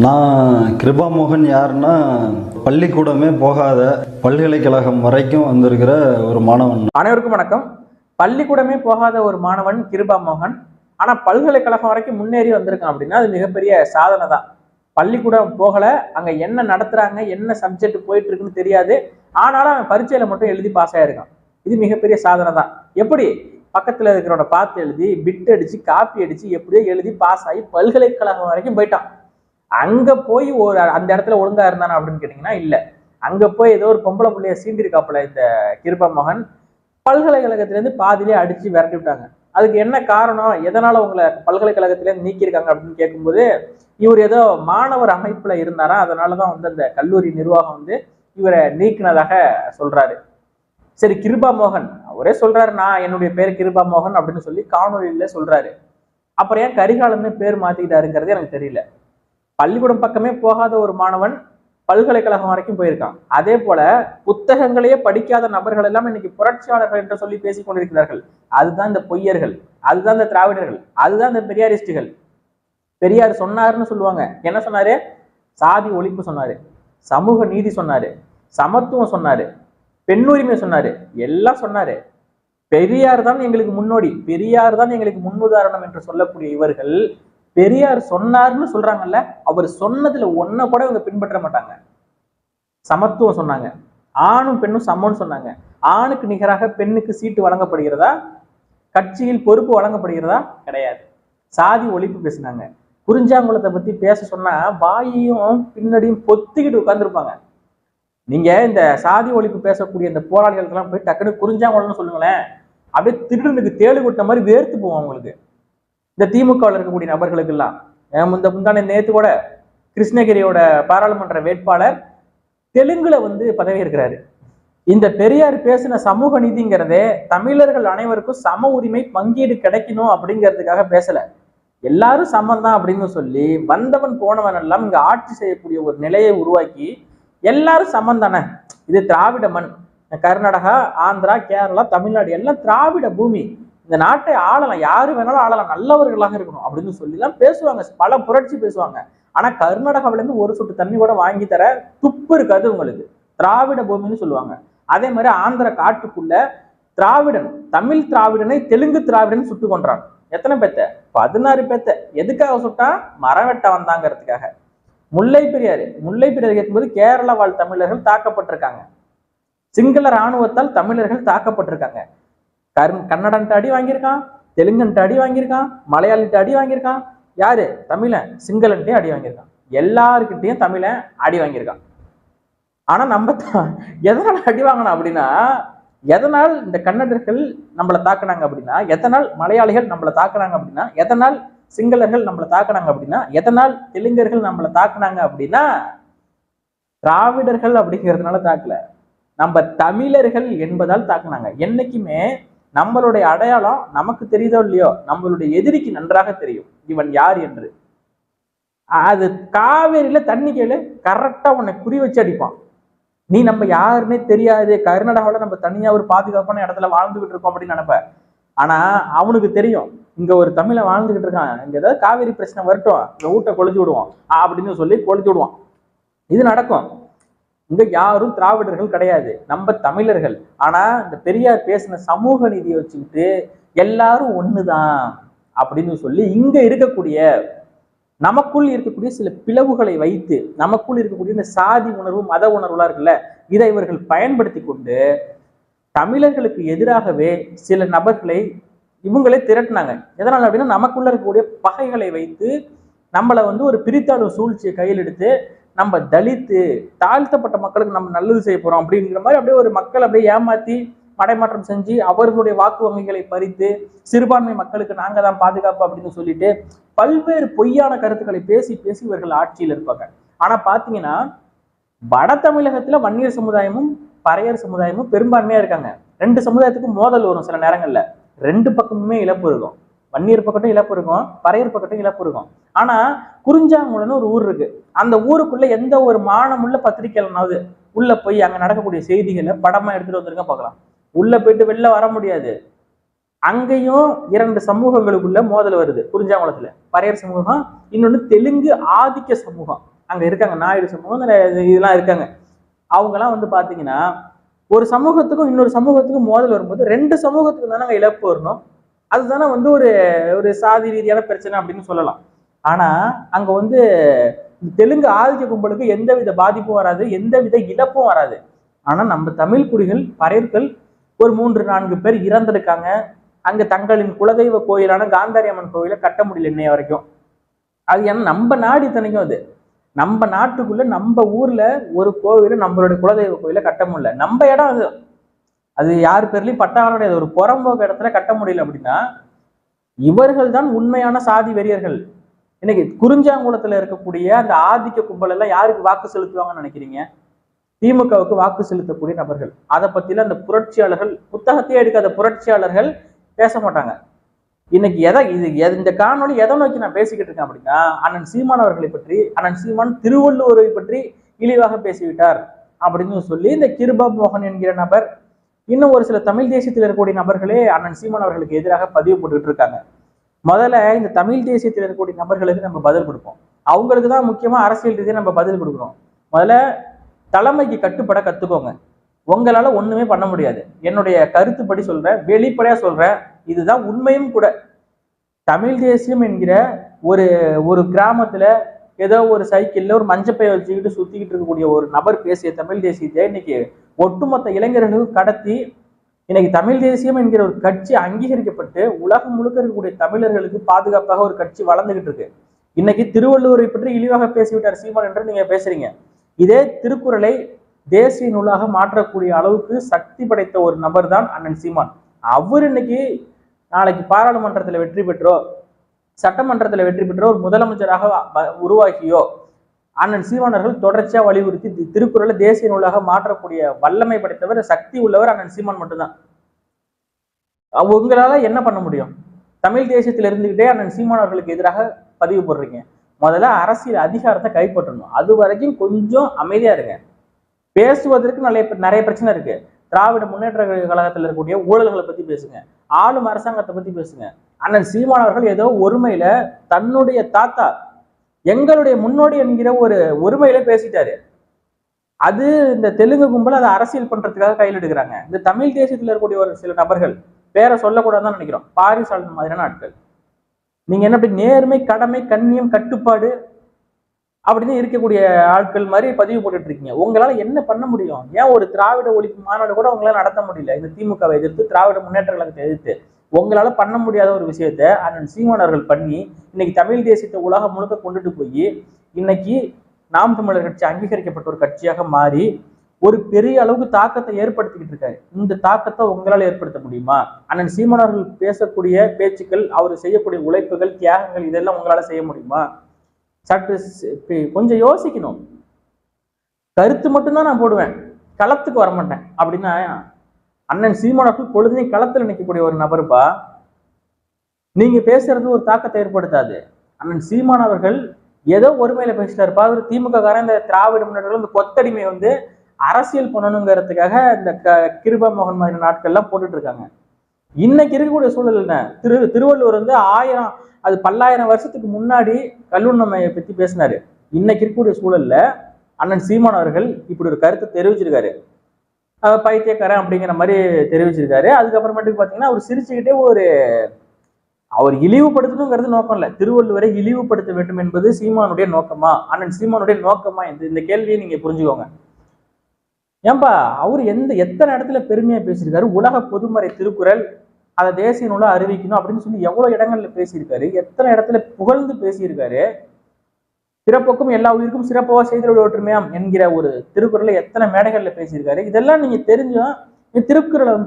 நான் கிருபா மோகன் யாருன்னா பள்ளிக்கூடமே போகாத பல்கலைக்கழகம் வரைக்கும் வந்திருக்கிற ஒரு மாணவன். அனைவருக்கும் வணக்கம். பள்ளிக்கூடமே போகாத ஒரு மாணவன் கிருபா மோகன். ஆனா பல்கலைக்கழகம் வரைக்கும் முன்னேறி வந்திருக்கான் அப்படின்னா அது மிகப்பெரிய சாதனை தான். பள்ளிக்கூடம் போகல, அங்க என்ன நடத்துறாங்க, என்ன சப்ஜெக்ட் போயிட்டு இருக்குன்னு தெரியாது. ஆனாலும் அவன் பரீட்சையில மட்டும் எழுதி பாஸ் ஆயிருக்கான். இது மிகப்பெரிய சாதனை தான். எப்படி பக்கத்துல இருக்கிறவன பார்த்து எழுதி பிட் அடிச்சு காப்பி அடிச்சு எப்படியோ எழுதி பாஸ் ஆகி பல்கலைக்கழகம் வரைக்கும் போயிட்டான். அங்க போய் ஒரு அந்த இடத்துல ஒழுங்கா இருந்தானா அப்படின்னு கேட்டீங்கன்னா இல்ல. அங்க போய் ஏதோ ஒரு பொம்பளை புள்ளைய சீண்டிருக்காப்புல இந்த கிருபா மோகன். பல்கலைக்கழகத்திலேருந்து பாதிலே அடிச்சு விரட்டி விட்டாங்க. அதுக்கு என்ன காரணம், எதனால உங்களை பல்கலைக்கழகத்திலேருந்து நீக்கியிருக்காங்க அப்படின்னு கேட்கும்போது, இவர் ஏதோ மாணவர் அமைப்புல இருந்தாரா, அதனாலதான் அந்த கல்லூரி நிர்வாகம் இவரை நீக்கினதாக சொல்றாரு. சரி, கிருபா மோகன் அவரே சொல்றாரு, நான் என்னுடைய பேர் கிருபா மோகன் அப்படின்னு சொல்லி காணொலியில சொல்றாரு. அப்புறம் ஏன் கரிகாலன்னு பேர் மாத்திக்கிட்டாருங்கிறது எனக்கு தெரியல. பள்ளிக்கூடம் பக்கமே போகாத ஒரு மாணவன் பல்கலைக்கழகம் வரைக்கும் போயிருக்கான். அதே போல புத்தகங்களையே படிக்காத நபர்கள் எல்லாம் இன்னைக்கு புரட்சியாளர்கள் என்று சொல்லி பேசிக் கொண்டிருக்கிறார்கள். அதுதான் இந்த பொய்யர்கள், அதுதான் இந்த திராவிடர்கள், அதுதான் இந்த பெரியாரிஸ்டுகள். பெரியார் சொன்னாருன்னு சொல்லுவாங்க. என்ன சொன்னாரு? சாதி ஒழிப்பு சொன்னாரு, சமூக நீதி சொன்னாரு, சமத்துவம் சொன்னாரு, பெண்ணுரிமை சொன்னாரு, எல்லாம் சொன்னாரு. பெரியார் தான் எங்களுக்கு முன்னோடி, பெரியார் தான் எங்களுக்கு முன்னுதாரணம் என்று சொல்லக்கூடிய இவர்கள் பெரியார் சொன்னார்னு சொல்றாங்கல்ல, அவர் சொன்னதுல ஒன்ன கூட இவங்க பின்பற்ற மாட்டாங்க. சமத்துவம் சொன்னாங்க, ஆணும் பெண்ணும் சமம்னு சொன்னாங்க. ஆணுக்கு நிகராக பெண்ணுக்கு சீட்டு வழங்கப்படுகிறதா? கட்சியில் பொறுப்பு வழங்கப்படுகிறதா? கிடையாது. சாதி ஒழிப்பு பேசினாங்க. குறிஞ்சாங்குளத்தை பத்தி பேச சொன்னா வாயையும் பின்னாடியும் பொத்திக்கிட்டு உட்கார்ந்துருப்பாங்க. நீங்க இந்த சாதி ஒழிப்பு பேசக்கூடிய இந்த போராளிகளுக்கெல்லாம் போய் டக்குனு குறிஞ்சாங்குளம்னு சொல்லுங்களேன், அப்படியே திருடனுக்கு தேடு கொட்ட மாதிரி வேர்த்து போவோம் அவங்களுக்கு. இந்த திமுகவில் இருக்கக்கூடிய நபர்களுக்கு எல்லாம் முந்தான நேத்து கூட கிருஷ்ணகிரியோட பாராளுமன்ற வேட்பாளர் தெலுங்குல பதவி இருக்கிறாரு. இந்த பெரியார் பேசின சமூக நீதிங்கிறதே தமிழர்கள் அனைவருக்கும் சம உரிமை பங்கீடு கிடைக்கணும் அப்படிங்கிறதுக்காக பேசல. எல்லாரும் சமம் தான் அப்படின்னு சொல்லி வந்தவன் போனவன் எல்லாம் இங்க ஆட்சி செய்யக்கூடிய ஒரு நிலையை உருவாக்கி எல்லாரும் சமம் தானே, இது திராவிட மண், கர்நாடகா, ஆந்திரா, கேரளா, தமிழ்நாடு எல்லாம் திராவிட பூமி, இந்த நாட்டை ஆளலாம், யாரு வேணாலும் ஆளலாம், நல்லவர்களாக இருக்கணும் அப்படின்னு சொல்லிலாம் பேசுவாங்க. பல புரட்சி பேசுவாங்க. ஆனா கர்நாடகாவில இருந்து ஒரு சொட்டு தண்ணி கூட வாங்கி தர துப்பு இருக்காது உங்களுக்கு. திராவிட பூமின்னு சொல்லுவாங்க. அதே மாதிரி ஆந்திர காட்டுக்குள்ள திராவிடன், தமிழ் திராவிடனை தெலுங்கு திராவிடன் சுட்டு கொன்றான். எத்தனை பேத்த? 16 பேத்த. எதுக்காக சுட்டா? மரம் வெட்ட வந்தாங்கிறதுக்காக. முல்லை பெரியாறு கேட்கும்போது கேரளா வாழ் தமிழர்கள் தாக்கப்பட்டிருக்காங்க. சிங்கள இராணுவத்தால் தமிழர்கள் தாக்கப்பட்டிருக்காங்க. கன்னடன்ட்டு அடி வாங்கியிருக்கான், தெலுங்குன்ட்டு அடி வாங்கியிருக்கான், மலையாளிட்டு அடி வாங்கியிருக்கான். யாரு? தமிழன். சிங்களன்ட்டே அடி வாங்கியிருக்கான். எல்லாருக்கிட்டையும் தமிழன் அடி வாங்கியிருக்கான். ஆனா நம்ம எதனால அடி வாங்கணும் அப்படின்னா, எதனால் இந்த கன்னடர்கள் நம்மளை தாக்குனாங்க அப்படின்னா, எதனால் மலையாளிகள் நம்மளை தாக்குனாங்க அப்படின்னா, எதனால் சிங்களர்கள் நம்மளை தாக்குனாங்க அப்படின்னா, எதனால் தெலுங்கர்கள் நம்மளை தாக்குனாங்க அப்படின்னா, திராவிடர்கள் அப்படிங்கிறதுனால தாக்கல, நம்ம தமிழர்கள் என்பதால் தாக்குனாங்க. என்னைக்குமே நம்மளுடைய அடையாளம் நமக்கு தெரியுதோ இல்லையோ, நம்மளுடைய எதிரிக்கு நன்றாக தெரியும் இவன் யார் என்று. அது காவேரியில தண்ணி கேளு, கரெக்டா உன்னை குறி வச்சு அடிப்பான். நீ நம்ம யாருன்னே தெரியாது, கர்நாடகாவில் நம்ம தனியா ஒரு பாதுகாப்பான இடத்துல வாழ்ந்துகிட்டு இருக்கோம் அப்படின்னு நினைப்ப. ஆனா அவனுக்கு தெரியும் இங்க ஒரு தமிழை வாழ்ந்துகிட்டு இருக்கான், இங்க ஏதாவது காவேரி பிரச்சனை வரட்டும், இந்த ஊட்ட கொளுத்தி விடுவோம் அப்படின்னு சொல்லி கொளுத்தி விடுவான். இது நடக்கும். இங்க யாரும் திராவிடர்கள் கிடையாது, நம்ம தமிழர்கள். ஆனா இந்த பெரியார் பேசின சமூக நீதியை வச்சுக்கிட்டு எல்லாரும் ஒண்ணுதான் அப்படின்னு சொல்லி இங்க இருக்கக்கூடிய நமக்குள் இருக்கக்கூடிய சில பிளவுகளை வைத்து, நமக்குள் இருக்கக்கூடிய இந்த சாதி உணர்வு, மத உணர்வுலாம் இருக்குல்ல, இதை இவர்கள் பயன்படுத்தி கொண்டு தமிழர்களுக்கு எதிராகவே சில நபர்களை இவங்களே திரட்டினாங்க. எதனால அப்படின்னா, நமக்குள்ள இருக்கக்கூடிய பகைகளை வைத்து நம்மளை ஒரு பிரித்தாளும் சூழ்ச்சியை கையில் எடுத்து, நம்ம தலித்து தாழ்த்தப்பட்ட மக்களுக்கு நம்ம நல்லது செய்ய போறோம் அப்படிங்கிற மாதிரி அப்படியே ஒரு மக்கள் அப்படியே ஏமாத்தி மடைமாற்றம் செஞ்சு அவர்களுடைய வாக்கு வங்கிகளை பறித்து சிறுபான்மை மக்களுக்கு நாங்க தான் பாதுகாப்பு அப்படின்னு சொல்லிட்டு பல்வேறு பொய்யான கருத்துக்களை பேசி பேசி இவர்கள் ஆட்சியில் இருப்பாங்க. ஆனா பாத்தீங்கன்னா வட தமிழகத்துல வன்னியர் சமுதாயமும் பறையர் சமுதாயமும் பெரும்பான்மையா இருக்காங்க. ரெண்டு சமுதாயத்துக்கும் மோதல் வரும் சில நேரங்கள்ல. ரெண்டு பக்கமுமே இழப்பு இருக்கும். வன்னியர் பக்கட்டும் இழப்பு இருக்கும், பறையர் பக்கட்டும் இழப்பு இருக்கும். ஆனா குறிஞ்சாங்குளம்னு ஒரு ஊர் இருக்கு. அந்த ஊருக்குள்ள எந்த ஒரு மானமுள்ள பத்திரிகையாளனாவது உள்ள போய் அங்க நடக்கக்கூடிய செய்திகளை படமா எடுத்துட்டு வந்திருக்க பார்க்கலாம். உள்ள போயிட்டு வெளில வர முடியாது. அங்கேயும் 2 சமூகங்களுக்குள்ள மோதல் வருது. குறிஞ்சாங்குளத்துல பறையர் சமூகம், இன்னொன்னு தெலுங்கு ஆதிக்க சமூகம் அங்க இருக்காங்க. நாயுடு சமூகம் இதெல்லாம் இருக்காங்க. அவங்கெல்லாம் வந்து பாத்தீங்கன்னா ஒரு சமூகத்துக்கும் இன்னொரு சமூகத்துக்கும் மோதல் வரும்போது 2 சமூகத்துக்கு தானே இழப்பு வரணும். அதுதானே வந்து ஒரு ஒரு சாதி ரீதியான பிரச்சனை அப்படின்னு சொல்லலாம். ஆனா அங்க வந்து தெலுங்கு ஆதிக்க கும்பலுக்கு எந்தவித பாதிப்பும் வராது, எந்தவித இழப்பும் வராது. ஆனா நம்ம தமிழ் குடிகள் பறையர்கள் ஒரு 3-4 பேர் இறந்திருக்காங்க. அங்க தங்களின் குலதெய்வ கோயிலான காந்தாரி அம்மன் கோயிலை கட்ட முடியல இன்னைய வரைக்கும். அது ஏன்னா நம்ம நாடு இத்தனைக்கும் அது நம்ம நாட்டுக்குள்ள நம்ம ஊர்ல ஒரு கோவில நம்மளுடைய குலதெய்வ கோயில கட்ட முடியல. நம்ம இடம் அது, அது யார் பேர்லயும் பட்டாளருடைய ஒரு புறம்போக்கு இடத்துல கட்ட முடியல அப்படின்னா இவர்கள் தான் உண்மையான சாதி வெறியர்கள். இன்னைக்கு குறிஞ்சாங்குளத்துல இருக்கக்கூடிய அந்த ஆதிக்க கும்பல் எல்லாம் யாருக்கு வாக்கு செலுத்துவாங்கன்னு நினைக்கிறீங்க? திமுகவுக்கு வாக்கு செலுத்தக்கூடிய நபர்கள். அதை பத்தில அந்த புரட்சியாளர்கள் புத்தகத்தையே எடுக்காத புரட்சியாளர்கள் பேச மாட்டாங்க. இன்னைக்கு இந்த காணொலி எதை நோக்கி நான் பேசிக்கிட்டு இருக்கேன் அப்படின்னா, அண்ணன் சீமான் அவர்களை பற்றி, அண்ணன் சீமான் திருவள்ளுவரை பற்றி இழிவாக பேசிவிட்டார் அப்படின்னு சொல்லி இந்த கிருபா மோகன் என்கிற நபர், இன்னும் ஒரு சில தமிழ் தேசியத்தில் இருக்கக்கூடிய நபர்களே அண்ணன் சீமான் அவர்களுக்கு எதிராக பதிவு போட்டுக்கிட்டு இருக்காங்க. முதல்ல இந்த தமிழ் தேசியத்தில் இருக்கக்கூடிய நபர்களுக்கு நம்ம பதில் கொடுப்போம். அவங்களுக்கு தான் முக்கியமா அரசியல் ரீதியாக நம்ம பதில் கொடுக்குறோம். முதல்ல தலைமைக்கு கட்டுப்பட கத்துக்கோங்க. உங்களால ஒண்ணுமே பண்ண முடியாது. என்னுடைய கருத்துப்படி சொல்றேன், வெளிப்படையா சொல்றேன், இதுதான் உண்மையும் கூட. தமிழ் தேசியம் என்கிற ஒரு ஒரு கிராமத்துல ஏதோ ஒரு சைக்கிள்ல ஒரு மஞ்சப்பையை வச்சுக்கிட்டு சுத்திக்கிட்டு இருக்கக்கூடிய ஒரு நபர் பேசிய தமிழ் தேசியத்தை இன்னைக்கு ஒட்டுமொத்த இளைஞர்களுக்கு கடத்தி இன்னைக்கு தமிழ் தேசியம் என்கிற ஒரு கட்சி அங்கீகரிக்கப்பட்டு உலகம் முழுக்க இருக்கக்கூடிய தமிழர்களுக்கு பாதுகாப்பாக ஒரு கட்சி வளர்ந்துகிட்டு இருக்கு. இன்னைக்கு திருவள்ளுவரை பற்றி இழிவாக பேசிவிட்டார் சீமான் என்று நீங்க பேசுறீங்க. இதே திருக்குறளை தேசிய நூலாக மாற்றக்கூடிய அளவுக்கு சக்தி படைத்த ஒரு நபர் தான் அண்ணன் சீமான். அவர் இன்னைக்கு நாளைக்கு பாராளுமன்றத்தில் வெற்றி பெற்றோ சட்டமன்றத்தில் வெற்றி பெற்றோ ஒரு முதலமைச்சராக உருவாக்கியோ அண்ணன் சீமானவர்கள் தொடர்ச்சியா வலியுறுத்தி திருக்குறளை தேசிய நூலாக மாற்றக்கூடிய வல்லமை படைத்தவர், சக்தி உள்ளவர் அண்ணன் சீமான் மட்டும்தான். உங்களால என்ன பண்ண முடியும்? தமிழ் தேசியத்தில் இருந்துகிட்டே அண்ணன் சீமான் அவர்களுக்கு எதிராக பதிவு போடுறீங்க. முதல்ல அரசியல் அதிகாரத்தை கைப்பற்றணும். அது வரைக்கும் கொஞ்சம் அமைதியா இருங்க. பேசுவதற்கு நிறைய பிரச்சனை இருக்கு. திராவிட முன்னேற்ற கழகத்தில் இருக்கக்கூடிய ஊழல்களை பத்தி பேசுங்க, ஆளும் அரசாங்கத்தை பத்தி பேசுங்க. அண்ணன் சீமான் அவர்கள் ஏதோ ஒருமையில தன்னுடைய தாத்தா எங்களுடைய முன்னோடி என்கிற ஒரு ஒருமையில பேசிட்டாரு. அது இந்த தெலுங்கு கும்பல் அதை அரசியல் பண்றதுக்காக கையில் எடுக்கிறாங்க. இந்த தமிழ் தேசியத்தில் இருக்கக்கூடிய ஒரு சில நபர்கள் பேரை சொல்லக்கூடாதுன்னு நினைக்கிறோம், பாரிசாலன் மாதிரியான ஆட்கள். நீங்க என்ன அப்படி நேர்மை, கடமை, கண்ணியம், கட்டுப்பாடு அப்படின்னு இருக்கக்கூடிய ஆட்கள் மாதிரி பதிவு போட்டுட்டு இருக்கீங்க. உங்களால என்ன பண்ண முடியும்? ஏன் ஒரு திராவிட ஒழிப்பு மாநாடு கூட உங்களால நடத்த முடியல? இந்த திமுகவை எதிர்த்து, திராவிட முன்னேற்ற கழகத்தை எதிர்த்து உங்களால பண்ண முடியாத ஒரு விஷயத்த அண்ணன் சீமான் அவர்கள் பண்ணி இன்னைக்கு தமிழ் தேசியத்தை உலகம் முழுக்க கொண்டுட்டு போய் இன்னைக்கு நாம் தமிழர் கட்சி அங்கீகரிக்கப்பட்ட ஒரு கட்சியாக மாறி ஒரு பெரிய அளவுக்கு தாக்கத்தை ஏற்படுத்திக்கிட்டு இருக்காரு. இந்த தாக்கத்தை உங்களால் ஏற்படுத்த முடியுமா? அண்ணன் சீமான் அவர்கள் பேசக்கூடிய பேச்சுக்கள், அவர் செய்யக்கூடிய உழைப்புகள், தியாகங்கள், இதெல்லாம் உங்களால செய்ய முடியுமா? சற்று கொஞ்சம் யோசிக்கணும். கருத்து மட்டும்தான் நான் போடுவேன், களத்துக்கு வரமாட்டேன் அப்படின்னா அண்ணன் சீமான் அவர்கள் பொழுதுனையும் களத்தில் நிற்கக்கூடிய ஒரு நபருப்பா. நீங்க பேசுறது ஒரு தாக்கத்தை ஏற்படுத்தாது. அண்ணன் சீமான் அவர்கள் ஏதோ ஒருமையில பேசிட்டாருப்பா. அவர் திமுக காரன் இந்த திராவிட முன்னேற்ற இந்த கொத்தடிமை வந்து அரசியல் பண்ணணுங்கிறதுக்காக இந்த கிருபா மோகன் மாதிரி நாட்கள்லாம் போட்டுட்டு இருக்காங்க. இன்னைக்கு இருக்கக்கூடிய சூழல் என்ன? திருவள்ளுவர் வந்து அது பல்லாயிரம் வருஷத்துக்கு முன்னாடி கல்லுண்ணமையை பத்தி பேசினாரு. இன்னைக்கு இருக்கக்கூடிய சூழல்ல அண்ணன் சீமான் அவர்கள் இப்படி ஒரு கருத்தை தெரிவிச்சிருக்காரு. பைத்தியக்காரன் அப்படிங்கிற மாதிரி தெரிவிச்சிருக்காரு. அதுக்கப்புறமேட்டுக்கு பாத்தீங்கன்னா அவர் சிரிச்சுக்கிட்டே அவர் இழிவுபடுத்தணுங்கிறது நோக்கம் இல்லை, திருவள்ளுவரை இழிவுபடுத்த வேண்டும் என்பது சீமானுடைய நோக்கமா, அண்ணன் சீமானுடைய நோக்கமா? இந்த கேள்வியை நீங்க புரிஞ்சுக்கோங்க. ஏன்பா அவரு எத்தனை இடத்துல பெருமையா பேசியிருக்காரு. உலக பொதுமறை திருக்குறள் அதை தேசிய நூலா அறிவிக்கணும் அப்படின்னு சொல்லி எவ்வளவு இடங்கள்ல பேசியிருக்காரு. எத்தனை இடத்துல புகழ்ந்து பேசியிருக்காரு. பிறப்புக்கும் எல்லா உயிருக்கும் சிறப்பாக செய்திட ஒற்றுமையாம் என்கிற ஒரு திருக்குறளை எத்தனை மேடைகள்ல பேசியிருக்காரு. இதெல்லாம் நீங்க தெரிஞ்சும்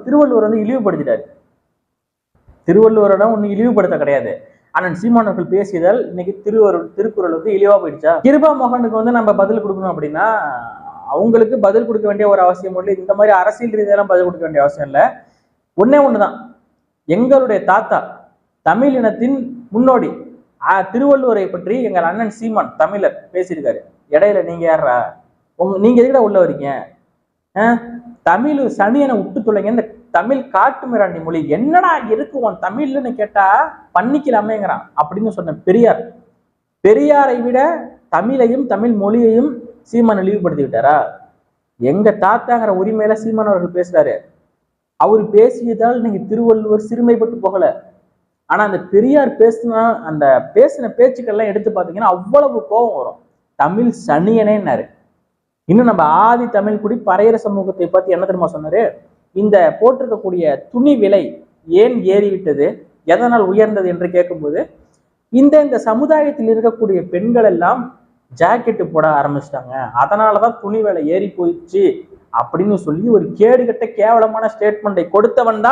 திருவள்ளுவர் வந்து இழிவுபடுத்திட்டாரு. திருவள்ளுவரோட ஒண்ணு இழிவுபடுத்த கிடையாது. அண்ணன் சீமான் அவர்கள் பேசியதால் இன்னைக்கு திருக்குறள் வந்து இழிவா போயிடுச்சா? கிருபா மோகனுக்கு வந்து நம்ம பதில் கொடுக்கணும் அப்படின்னா அவங்களுக்கு பதில் கொடுக்க வேண்டிய ஒரு அவசியம் இல்லை. இந்த மாதிரி அரசியல் ரீதியெல்லாம் பதில் கொடுக்க வேண்டிய அவசியம் இல்லை. ஒன்னே ஒண்ணுதான், எங்களுடைய தாத்தா தமிழ் இனத்தின் முன்னோடி திருவள்ளுவரை பற்றி எங்கள் அண்ணன் சீமான் தமிழர் பேசியிருக்காரு. இடையில நீங்க யாரா? நீங்க எதுக்கிட்ட உள்ள வரீங்க? தமிழ் சனியனை விட்டு தொலைங்க, இந்த தமிழ் காட்டு மிராண்டி மொழி என்னடா இருக்கு உன் தமிழ்னு கேட்டா பண்ணிக்கலாமேங்கிறான் அப்படின்னு சொன்ன பெரியார். பெரியாரை விட தமிழையும் தமிழ் மொழியையும் சீமான் இழிவுபடுத்தி விட்டாரா? எங்க தாத்தாங்கிற உரிமையில சீமான் அவர்கள் பேசுறாரு. அவர் பேசியதால் நீங்க திருவள்ளுவர் சிறுமைப்பட்டு போகல. ஆனா அந்த பெரியார் அந்த பேசின பேச்சுக்கள்லாம் எடுத்து பார்த்தீங்கன்னா அவ்வளவு கோபம் வரும். தமிழ் சனியனேன்னாரு. இன்னும் நம்ம ஆதி தமிழ் குடி பறையர சமூகத்தை பத்தி என்ன தெரியுமா சொன்னாரு? இந்த போட்டிருக்கக்கூடிய துணி விலை ஏன் ஏறிவிட்டது, எதனால் உயர்ந்தது என்று கேட்கும்போது, இந்த சமுதாயத்தில் இருக்கக்கூடிய பெண்கள் எல்லாம் ஜாக்கெட்டு போட ஆரம்பிச்சிட்டாங்க, அதனாலதான் துணி விலை ஏறி போயிடுச்சு அப்படின்னு சொல்லி ஒரு கேடுகட்ட கேவலமான ஸ்டேட்மெண்டை கொடுத்தவர்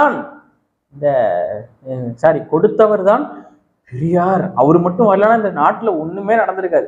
தான் பெரியார். அவர் மட்டும் வரலன்னா இந்த நாட்டுல ஒண்ணுமே நடந்திருக்காது.